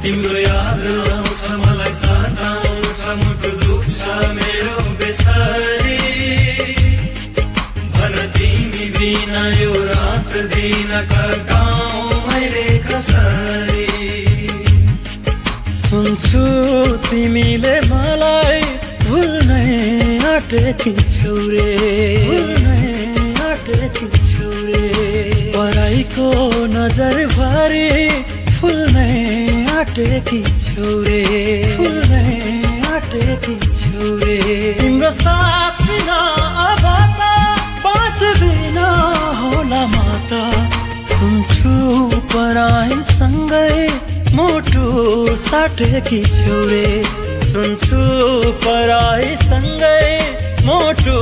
तिम्रो याद आउँछ मलाई सताउँछ मुटु दुख्छ मेरो बेसरी भन तिमी बिना यो रात दिन कटाऊँ मैले कसरी सुन्छु तिमीले मलाई भुल्नै आँटेकी छौ रे पराईको नजर भरि फुल्नै आँटेकी छौ रे तिम्रो साथ बिना अब त बाँच्दिन होला म त सुन्छु पराईसँगै मोटो साटेकी छौ रे सुन्छु पराईसँगै मोटो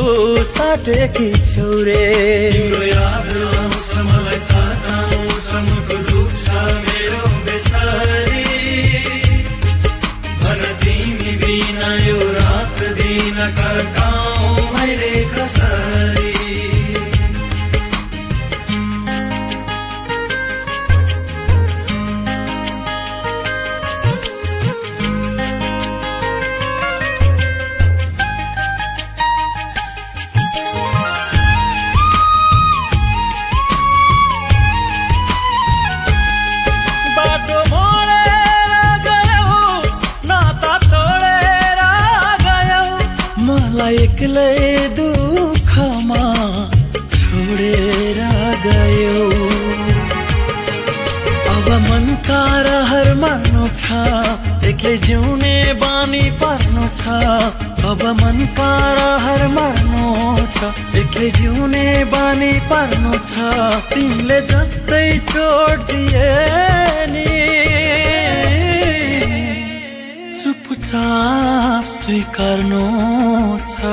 साटेकी छौ रे तिम्रो याद आउँछ मलाई सताउँछ मुटु दुख्छ मेरो बेसरी भन तिमी बिना यो रात दिन कटाऊँ मैले कसरी एक्लै दुःखमा छोडेर गयो अब मनका रहर मार्नु छ एक्लै जिउने बानी पर्नु छ अब मनका रहर मार्नु छ एक्लै जिउने बानी पर्नु छ तिमीले जस्तै छोड दिए नि चुपचाप स्वीकार्नु छ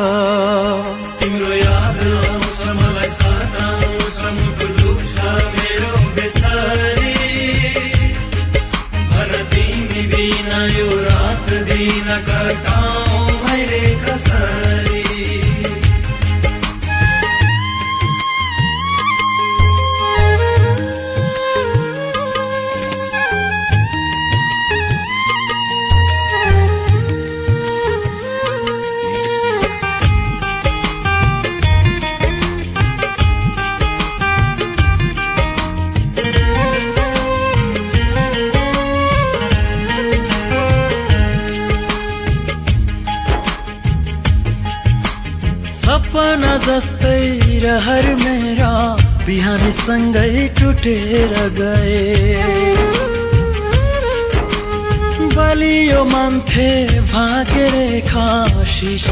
तिम्रो याद आउँछ मलाई सताउँछ मुटु दुख्छ मेरो बेसरी भन तिमी बिना यो रात दिन कटाऊँ मैले कसरी सपना जस्तै रहर मेरा बिहानीसँगै टुटेर गए बलियो मान्थे भाग्य रेखा